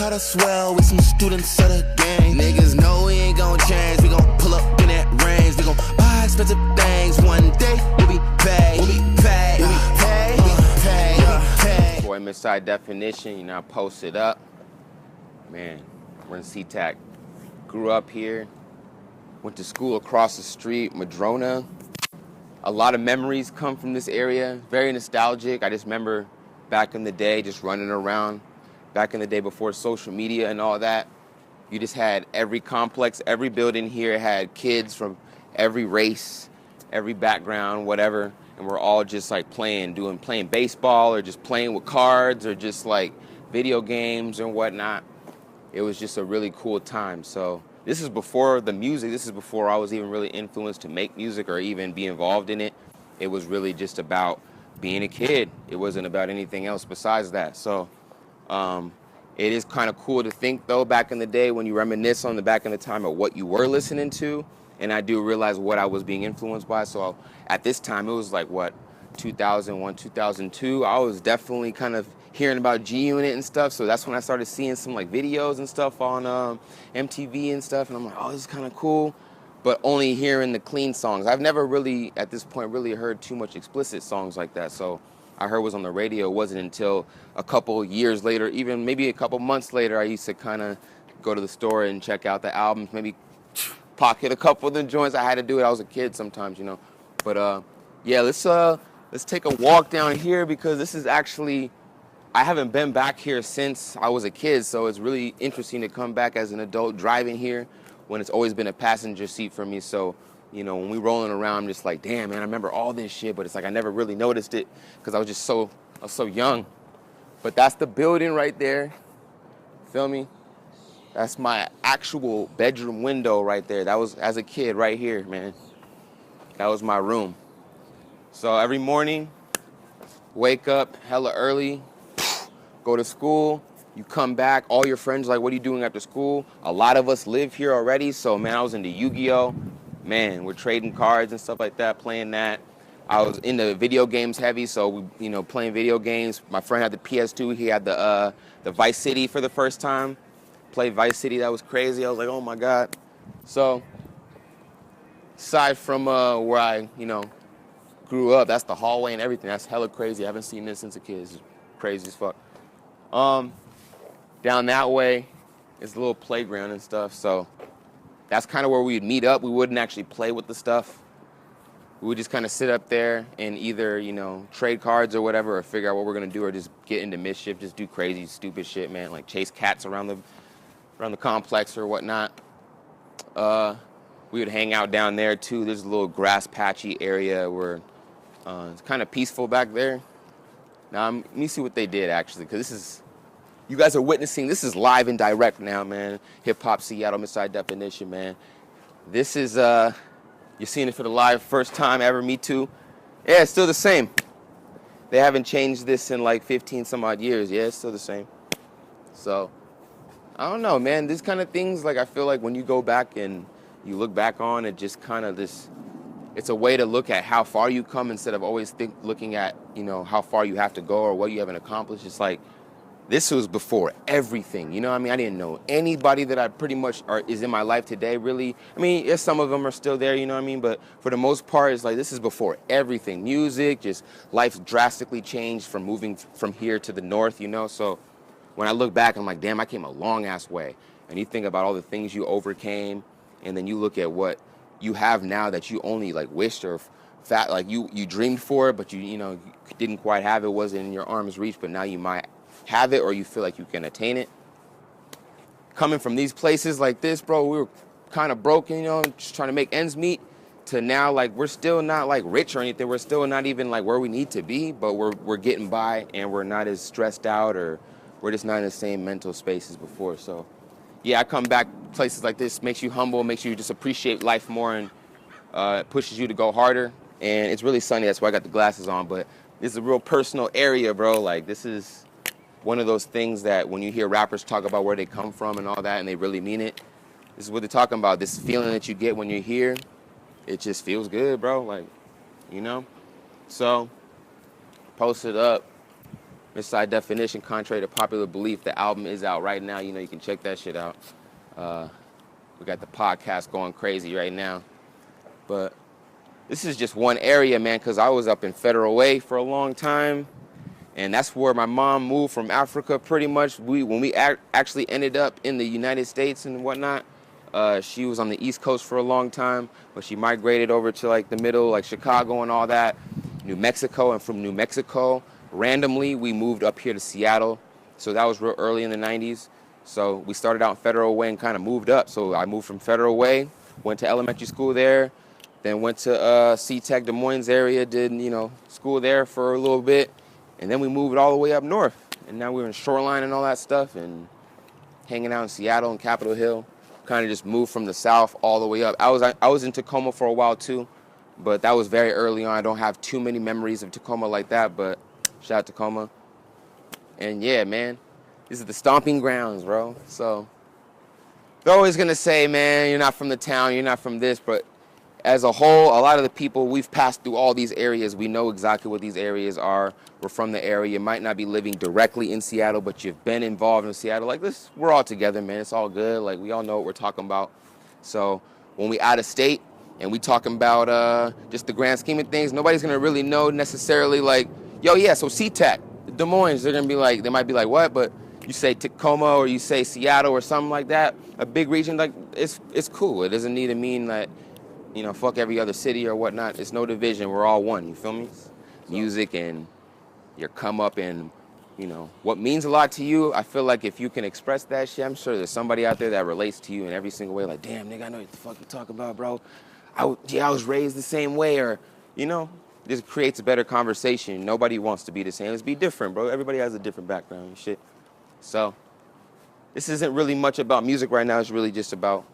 taught us well, we some students of the game. Niggas know we ain't gon' change, we gon' pull up in that range. We gon' buy expensive things, one day we'll be paid. We'll be paid, we'll be paid, we'll be paid, we'll be paid. Boy, Miss High Definition, you know, I posted up. Man, we're in Seatac. Grew up here, went to school across the street, Madrona. A lot of memories come from this area, very nostalgic. I just remember back in the day just running around, back in the day before social media and all that. You just had every complex, every building here had kids from every race, every background, whatever, and we're all just like playing baseball or just playing with cards or just like video games and whatnot. It was just a really cool time. So this is before the music. This is before I was even really influenced to make music or even be involved in it. It was really just about being a kid. It wasn't about anything else besides that. So it is kind of cool to think, though, back in the day when you reminisce on the back in the time of what you were listening to. And I do realize what I was being influenced by. So at this time, it was like, what, 2001, 2002. I was definitely kind of hearing about G-Unit and stuff, so that's when I started seeing some like videos and stuff on MTV and stuff, and I'm like, oh, this is kind of cool, but only hearing the clean songs. I've never really, at this point, really heard too much explicit songs like that, so I heard it was on the radio. It wasn't until a couple years later, even maybe a couple months later, I used to kind of go to the store and check out the albums, maybe pocket a couple of the joints. I had to do it. I was a kid sometimes, you know, but yeah, let's take a walk down here because this is actually, I haven't been back here since I was a kid, so it's really interesting to come back as an adult driving here when it's always been a passenger seat for me. So, you know, when we rolling around, I'm just like, damn, man, I remember all this shit, but it's like I never really noticed it because I was so young. But that's the building right there. Feel me? That's my actual bedroom window right there. That was as a kid right here, man. That was my room. So every morning, wake up hella early, go to school, you come back, all your friends are like, what are you doing after school? A lot of us live here already, so man, I was into Yu-Gi-Oh! Man, we're trading cards and stuff like that, playing that. I was into video games heavy, so we, you know, playing video games. My friend had the PS2, he had the Vice City for the first time. Played Vice City, that was crazy. I was like, oh my God. So, aside from where I, you know, grew up, that's the hallway and everything. That's hella crazy. I haven't seen this since a kid. It's crazy as fuck. Down that way is a little playground and stuff, so that's kind of where we would meet up. We wouldn't actually play with the stuff. We would just kind of sit up there and either, you know, trade cards or whatever, or figure out what we're gonna do, or just get into mischief, just do crazy, stupid shit, man, like chase cats around the complex or whatnot. We would hang out down there too. There's a little grass patchy area where it's kind of peaceful back there. Now, let me see what they did, actually, because this is, you guys are witnessing, this is live and direct now, man. Hip-hop Seattle, Miss High Definition, man. This is, you're seeing it for the live first time ever, me too. Yeah, it's still the same. They haven't changed this in like 15 some odd years. Yeah, it's still the same. So, I don't know, man. These kind of things, like, I feel like when you go back and you look back on it, just kind of this, it's a way to look at how far you come instead of always looking at, you know, how far you have to go or what you haven't accomplished. It's like, this was before everything, you know what I mean? I didn't know anybody that I pretty much is in my life today, really. I mean, yes, some of them are still there, you know what I mean? But for the most part, it's like, this is before everything. Music, just life drastically changed from moving from here to the north, you know? So when I look back, I'm like, damn, I came a long-ass way. And you think about all the things you overcame, and then you look at what you have now that you only like wished or like you dreamed for it, but you know, you didn't quite have it, wasn't in your arm's reach, but now you might have it or you feel like you can attain it. Coming from these places like this, bro, we were kind of broken, you know, just trying to make ends meet, to now, like, we're still not like rich or anything. We're still not even like where we need to be, but we're getting by and we're not as stressed out, or we're just not in the same mental space as before. So yeah, I come back places like this, makes you humble, makes you just appreciate life more, and pushes you to go harder. And it's really sunny, that's why I got the glasses on, but this is a real personal area, bro. Like, this is one of those things that when you hear rappers talk about where they come from and all that, and they really mean it, this is what they're talking about. This feeling that you get when you're here, it just feels good, bro. Like, you know? So, posted up, Miss High Definition, contrary to popular belief, the album is out right now. You know, you can check that shit out. We got the podcast going crazy right now. But this is just one area, man, because I was up in Federal Way for a long time. And that's where my mom moved from Africa pretty much. When we actually ended up in the United States and whatnot, she was on the East Coast for a long time, but she migrated over to like the middle, like Chicago and all that, New Mexico, and from New Mexico, randomly we moved up here to Seattle. So that was real early in the 90s. So we started out in Federal Way and kind of moved up. So I moved from Federal Way, went to elementary school there, then went to Seatac, Des Moines area, did, you know, school there for a little bit. And then we moved all the way up north. And now we're in Shoreline and all that stuff and hanging out in Seattle and Capitol Hill. Kind of just moved from the south all the way up. I was in Tacoma for a while too, but that was very early on. I don't have too many memories of Tacoma like that, but shout out Tacoma. And yeah, man, these are the stomping grounds, bro. So they're always going to say, man, you're not from the town, you're not from this, but as a whole, a lot of the people, we've passed through all these areas. We know exactly what these areas are. We're from the area. You might not be living directly in Seattle, but you've been involved in Seattle. Like this, we're all together, man. It's all good. Like we all know what we're talking about. So when we out of state and we talking about just the grand scheme of things, nobody's gonna really know necessarily like, yo, yeah, so Seatac, Des Moines, they're gonna be like, they might be like, what? But you say Tacoma or you say Seattle or something like that, a big region, like it's cool. It doesn't need to mean that, you know, fuck every other city or whatnot. It's no division. We're all one. You feel me? Music and your come up and, you know, what means a lot to you. I feel like if you can express that shit, I'm sure there's somebody out there that relates to you in every single way. Like, damn, nigga, I know what the fuck you talking about, bro. I was raised the same way, or, you know, this creates a better conversation. Nobody wants to be the same. Let's be different, bro. Everybody has a different background and shit. So this isn't really much about music right now. It's really just about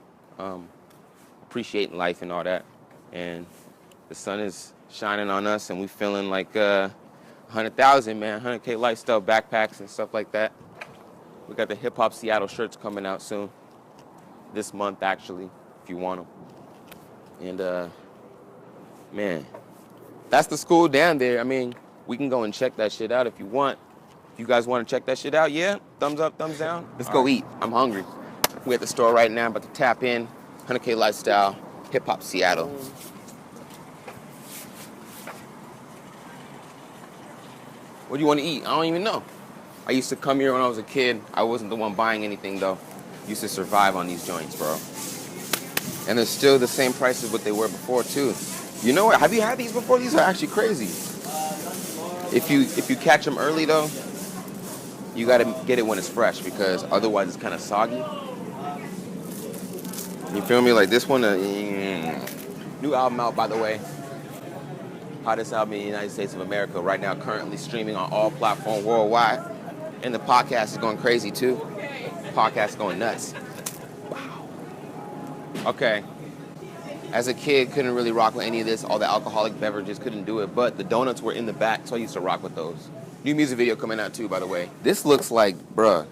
appreciating life and all that. And the sun is shining on us and we feeling like 100,000, man, 100K lifestyle backpacks and stuff like that. We got the Hip Hop Seattle shirts coming out soon. This month, actually, if you want them. And, man, that's the school down there. I mean, we can go and check that shit out if you want. If you guys want to check that shit out, yeah? Thumbs up, thumbs down? Let's go eat. I'm hungry. We're at the store right now, about to tap in. 100K lifestyle, Hip Hop Seattle. What do you want to eat? I don't even know. I used to come here when I was a kid. I wasn't the one buying anything, though. Used to survive on these joints, bro. And they're still the same price as what they were before, too. You know what? Have you had these before? These are actually crazy. If you catch them early, though, you got to get it when it's fresh because otherwise it's kind of soggy. You feel me? Like this one, new album out, by the way. Hottest album in the United States of America right now, currently streaming on all platforms worldwide. And the podcast is going crazy, too. Podcast is going nuts. Wow. Okay. As a kid, couldn't really rock with any of this. All the alcoholic beverages, couldn't do it. But the donuts were in the back, so I used to rock with those. New music video coming out, too, by the way. This looks like, bruh.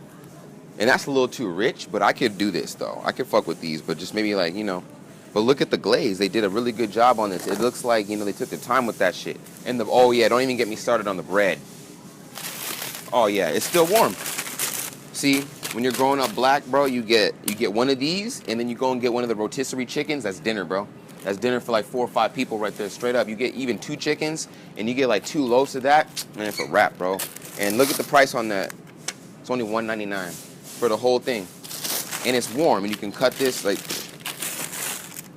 And that's a little too rich, but I could do this, though. I could fuck with these, but just maybe like, you know. But look at the glaze. They did a really good job on this. It looks like, you know, they took their time with that shit. And oh, yeah, don't even get me started on the bread. Oh, yeah, it's still warm. See, when you're growing up black, bro, you get one of these, and then you go and get one of the rotisserie chickens. That's dinner, bro. That's dinner for like 4 or 5 people right there, straight up. You get even 2 chickens, and you get like 2 loaves of that. Man, it's a wrap, bro. And look at the price on that. It's only $1.99 for the whole thing. And it's warm, and you can cut this. Like,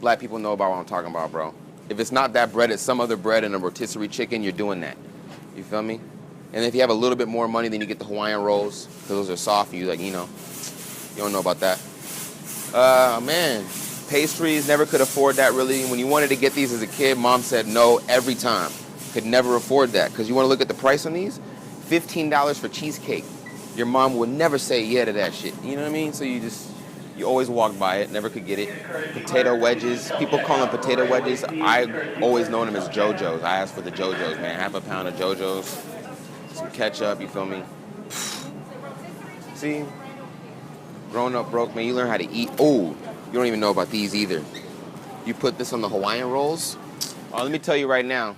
black people know about what I'm talking about, bro. If it's not that bread, it's some other bread and a rotisserie chicken, you're doing that. You feel me? And if you have a little bit more money, then you get the Hawaiian rolls, because those are soft, and you like, you know, you don't know about that. Man, pastries, never could afford that really. When you wanted to get these as a kid, mom said no every time. Could never afford that, because you want to look at the price on these? $15 for cheesecake. Your mom would never say yeah to that shit. You know what I mean? So you always walk by it, never could get it. Potato wedges, people call them potato wedges. I always known them as JoJo's. I asked for the JoJo's, man. Half a pound of JoJo's, some ketchup, you feel me? See? Growing up broke, man, you learn how to eat. Oh, you don't even know about these either. You put this on the Hawaiian rolls. Oh, let me tell you right now.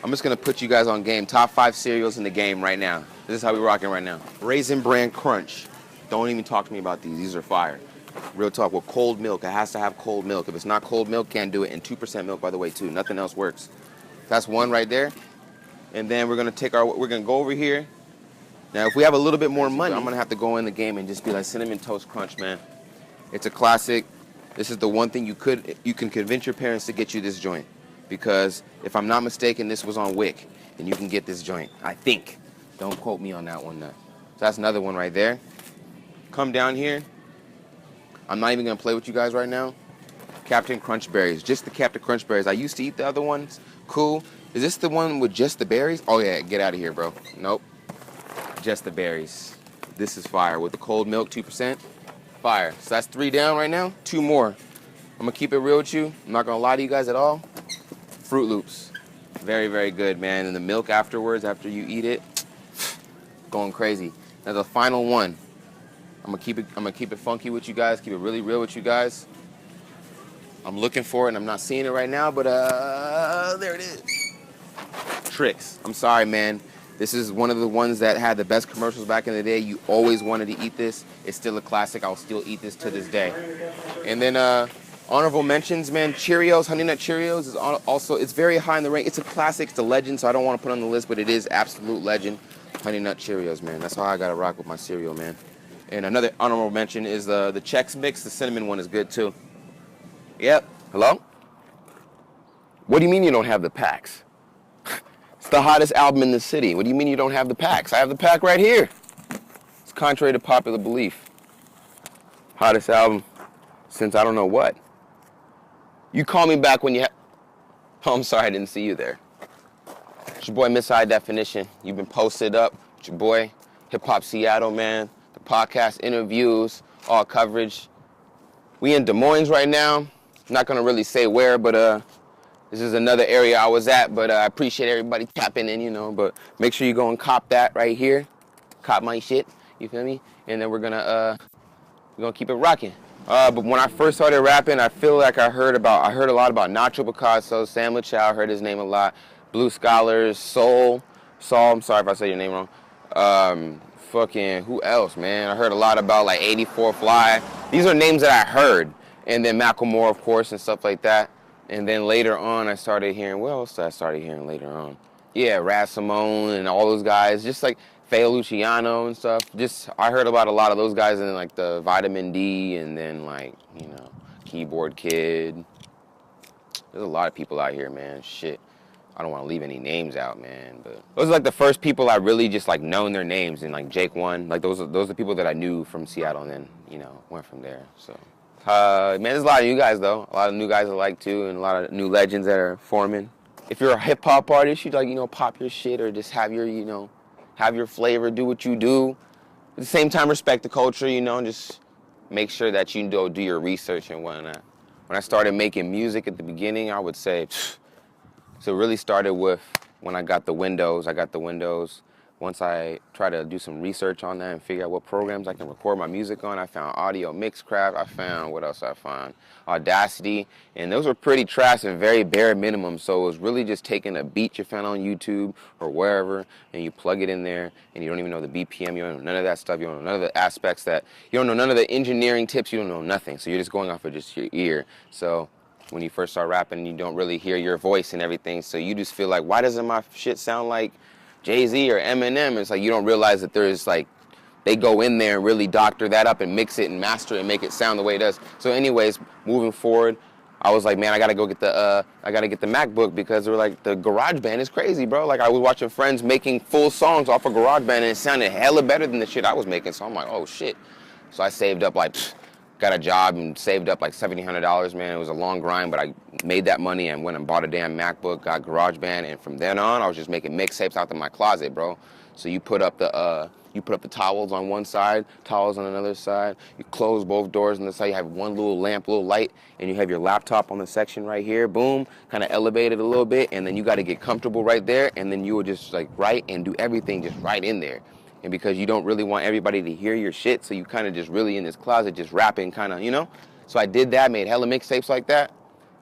I'm just going to put you guys on game. Top 5 cereals in the game right now. This is how we rocking right now. Raisin Bran Crunch. Don't even talk to me about these. These are fire. Real talk, with cold milk. It has to have cold milk. If it's not cold milk, can't do it. And 2% milk, by the way, too. Nothing else works. That's one right there. And then we're gonna go over here. Now, if we have a little bit more money, I'm gonna have to go in the game and just be like Cinnamon Toast Crunch, man. It's a classic. This is the one thing you can convince your parents to get you this joint. Because if I'm not mistaken, this was on Wick. And you can get this joint, I think. Don't quote me on that one, though. So that's another one right there. Come down here. I'm not even gonna play with you guys right now. Captain Crunch Berries, just the Captain Crunch Berries. I used to eat the other ones. Cool. Is this the one with just the berries? Oh yeah, get out of here, bro. Nope. Just the berries. This is fire with the cold milk, 2%. Fire. So that's 3 down right now. 2 more. I'm gonna keep it real with you. I'm not gonna lie to you guys at all. Fruit Loops. Very, very good, man. And the milk afterwards, after you eat it, going crazy. Now the final one. I'm gonna keep it funky with you guys, keep it really real with you guys. I'm looking for it and I'm not seeing it right now, but there it is. Tricks. I'm sorry, man. This is one of the ones that had the best commercials back in the day. You always wanted to eat this. It's still a classic. I'll still eat this to this day. And then honorable mentions, man. Cheerios, Honey Nut Cheerios is also, it's very high in the rank. It's a classic, it's a legend, so I don't want to put it on the list, but it is absolute legend. Honey Nut Cheerios, man. That's how I gotta rock with my cereal, man. And another honorable mention is the Chex Mix. The cinnamon one is good too. Yep. Hello? What do you mean you don't have the packs? It's the hottest album in the city. What do you mean you don't have the packs? I have the pack right here. It's contrary to popular belief. Hottest album since I don't know what. You call me back when you have... Oh, I'm sorry I didn't see you there. It's your boy Miss High Definition. You've been posted up. It's your boy Hip Hop Seattle, man. The podcast, interviews, all coverage. We in Des Moines right now. Not gonna really say where, but this is another area I was at, but I appreciate everybody tapping in, you know, but make sure you go and cop that right here. Cop my shit, you feel me? And then we're gonna keep it rocking. But when I first started rapping, I feel like I heard a lot about Nacho Picasso, Sam LaChow, I heard his name a lot, Blue Scholars, Saul, I'm sorry if I said your name wrong. Fucking, who else, man? I heard a lot about like 84 Fly. These are names that I heard. And then Macklemore, of course, and stuff like that. And then later on, I started hearing, what else did I start hearing later on? Yeah, Raz Simone and all those guys, just like Feo Luciano and stuff. Just, I heard about a lot of those guys, and then like the Vitamin D, and then like, you know, Keyboard Kid. There's a lot of people out here, man, shit. I don't want to leave any names out, man, but those are like the first people I really just like known their names, and like Jake One, like those are the people that I knew from Seattle, and then, you know, went from there, so. Man, there's a lot of you guys, though. A lot of new guys I like, too, and a lot of new legends that are forming. If you're a hip-hop artist, you like, you know, pop your shit or just have your, you know, have your flavor, do what you do. At the same time, respect the culture, you know, and just make sure that you do your research and whatnot. When I started making music at the beginning, I would say, so it really started with when I got the Windows. Once I tried to do some research on that and figure out what programs I can record my music on, I found Audio Mixcraft. I found, what else I found? Audacity. And those were pretty trash and very bare minimum. So it was really just taking a beat you found on YouTube or wherever, and you plug it in there, and you don't even know the BPM. You don't know none of that stuff. You don't know none of the aspects that, you don't know none of the engineering tips. You don't know nothing. So you're just going off of just your ear. So when you first start rapping, you don't really hear your voice and everything. So you just feel like, why doesn't my shit sound like Jay-Z or Eminem? It's like you don't realize that there's like, they go in there and really doctor that up and mix it and master it and make it sound the way it does. So anyways, moving forward, I was like, man, I gotta go get the MacBook, because they were like, the GarageBand is crazy, bro. Like, I was watching friends making full songs off of GarageBand, and it sounded hella better than the shit I was making. So I'm like, oh shit. So I saved up like, got a job and saved up like $1,700, man. It was a long grind, but I made that money and went and bought a damn MacBook, got GarageBand, and from then on, I was just making mixtapes out of my closet, bro. So you put up the towels on one side, towels on another side. You close both doors on the side. You have one little lamp, little light, and you have your laptop on the section right here. Boom, kind of elevate it a little bit, and then you got to get comfortable right there, and then you will just like write and do everything just right in there. And because you don't really want everybody to hear your shit, so you kind of just really in this closet just rapping kind of, you know? So I did that, made hella mixtapes like that.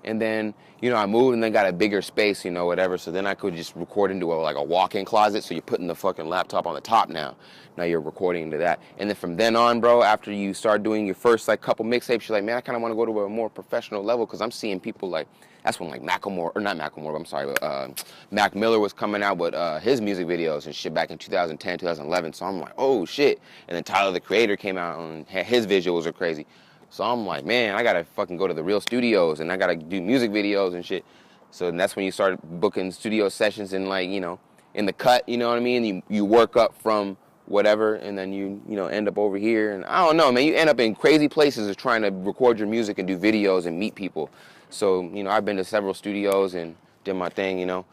And then, you know, I moved and then got a bigger space, you know, whatever. So then I could just record into like a walk-in closet. So you're putting the fucking laptop on the top now. Now you're recording into that. And then from then on, bro, after you start doing your first like couple mixtapes, you're like, man, I kind of want to go to a more professional level, because I'm seeing people like, that's when like Macklemore, or not Macklemore, I'm sorry, but Mac Miller was coming out with his music videos and shit back in 2010, 2011. So I'm like, oh shit. And then Tyler the Creator came out and his visuals are crazy. So I'm like, man, I gotta fucking go to the real studios and I gotta do music videos and shit. So that's when you start booking studio sessions and like, you know, in the cut, you know what I mean? You work up from whatever, and then you know, end up over here. And I don't know, man, you end up in crazy places of trying to record your music and do videos and meet people. So, you know, I've been to several studios and did my thing, you know,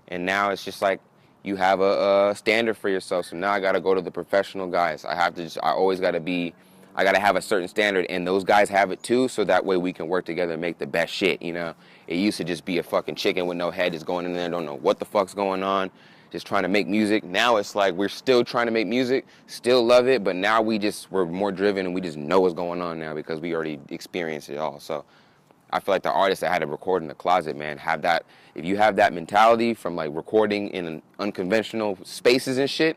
and now it's just like you have a standard for yourself. So now I gotta go to the professional guys. I always gotta I gotta have a certain standard, and those guys have it too, so that way we can work together and make the best shit, you know? It used to just be a fucking chicken with no head just going in there, don't know what the fuck's going on, just trying to make music. Now it's like we're still trying to make music, still love it, but now we're more driven and we just know what's going on now because we already experienced it all. So I feel like the artists that had to record in the closet, man, have that. If you have that mentality from like recording in unconventional spaces and shit,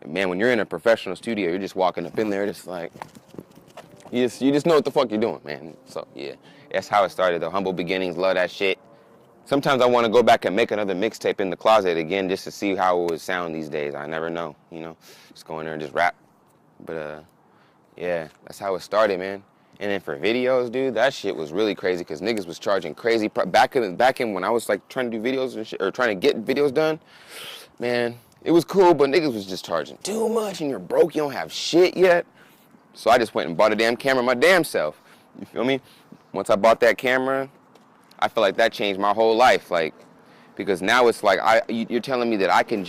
man, when you're in a professional studio, you're just walking up in there, just like, you just know what the fuck you're doing, man. So yeah, that's how it started. The humble beginnings, love that shit. Sometimes I want to go back and make another mixtape in the closet again, just to see how it would sound these days. I never know, you know, just go in there and just rap. But yeah, that's how it started, man. And then for videos, dude, that shit was really crazy because niggas was charging crazy. Back in when I was like trying to do videos and shit, or trying to get videos done, man, it was cool, but niggas was just charging too much, and you're broke, you don't have shit yet. So I just went and bought a damn camera my damn self. You feel me? Once I bought that camera, I feel like that changed my whole life. Like, because now it's like you're telling me that I can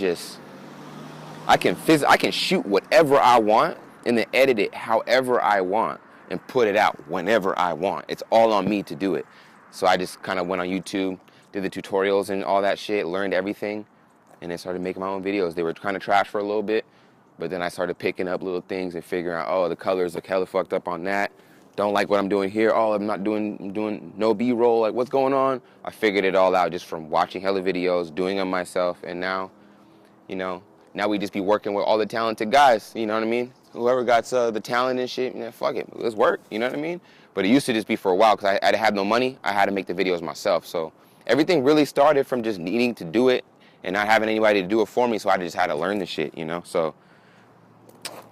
shoot whatever I want and then edit it however I want and put it out whenever I want. It's all on me to do it. So I just kind of went on YouTube, did the tutorials and all that shit, learned everything, and then started making my own videos. They were kind of trash for a little bit, but then I started picking up little things and figuring out, oh, the colors look hella fucked up on that. Don't like what I'm doing here. Oh, I'm doing no B-roll. Like, what's going on? I figured it all out just from watching hella videos, doing them myself, and now, you know, now we just be working with all the talented guys, you know what I mean? Whoever got the talent and shit, man, fuck it, let's work, you know what I mean? But it used to just be for a while because I had no money. I had to make the videos myself. So everything really started from just needing to do it and not having anybody to do it for me, so I just had to learn the shit, you know? So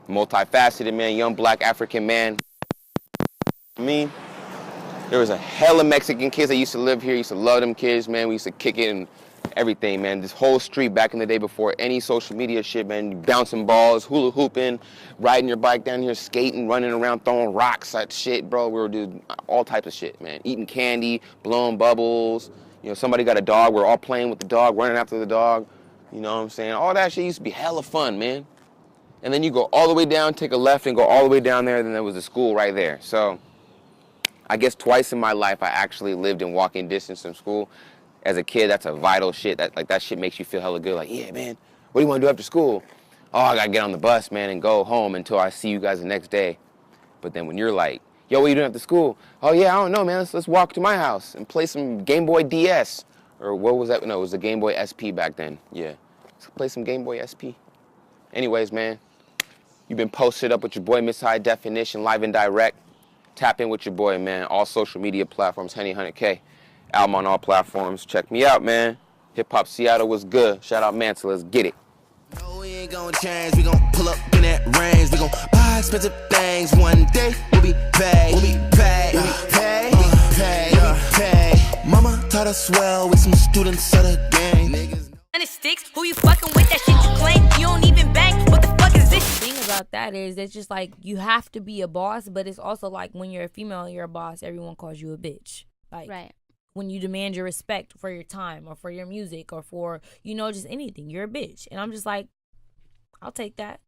multifaceted, man, young black African man. I mean, there was a hella Mexican kids that used to live here, used to love them kids, man. We used to kick it and everything, man. This whole street back in the day before any social media shit, man. Bouncing balls, hula hooping, riding your bike down here, skating, running around, throwing rocks at shit, bro. We were doing all types of shit, man. Eating candy, blowing bubbles. You know, somebody got a dog. We're all playing with the dog, running after the dog. You know what I'm saying? All that shit used to be hella fun, man. And then you go all the way down, take a left, and go all the way down there, and then there was a school right there. So I guess twice in my life I actually lived in walking distance from school. As a kid, that's a vital shit. That shit makes you feel hella good. Like, yeah, man, what do you want to do after school? Oh, I got to get on the bus, man, and go home until I see you guys the next day. But then when you're like, yo, what are you doing after school? Oh, yeah, I don't know, man. Let's walk to my house and play some Game Boy DS. Or what was that? No, it was the Game Boy SP back then. Yeah. Let's play some Game Boy SP. Anyways, man, you've been posted up with your boy, Miss High Definition, live and direct. Tap in with your boy, man. All social media platforms, Henny 100K. Album on all platforms. Check me out, man. Hip Hop Seattle was good. Shout out Manson. Let's get it. No, we ain't gonna change. We gon' pull up in that range. We gon' buy expensive things. One day we'll be paid. We'll be paid. We'll be paid. We'll be paid. We'll be paid. Mama taught us well. We some students of the game. Niggas. And it sticks. Who you fucking with? That shit you claim. You don't even bang. What the fuck is this? The thing about that is it's just like you have to be a boss, but it's also like when you're a female and you're a boss, everyone calls you a bitch. Like, right. When you demand your respect for your time or for your music or for, you know, just anything, you're a bitch. And I'm just like, I'll take that.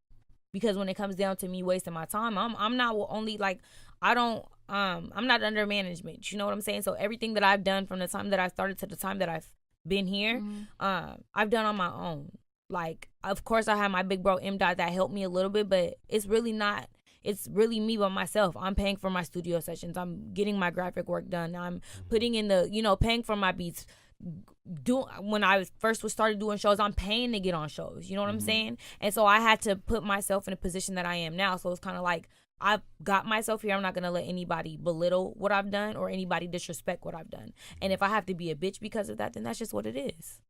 Because when it comes down to me wasting my time, I'm not only like, I'm not under management. You know what I'm saying? So everything that I've done from the time that I started to the time that I've been here, I've done on my own. Like, of course I have my big bro M. Dot that helped me a little bit, but it's really not, it's really me by myself. I'm paying for my studio sessions. I'm getting my graphic work done. I'm putting in the, paying for my beats. When I first started doing shows, I'm paying to get on shows. You know what I'm saying? And so I had to put myself in a position that I am now. So it's kind of like, I've got myself here. I'm not going to let anybody belittle what I've done or anybody disrespect what I've done. And if I have to be a bitch because of that, then that's just what it is.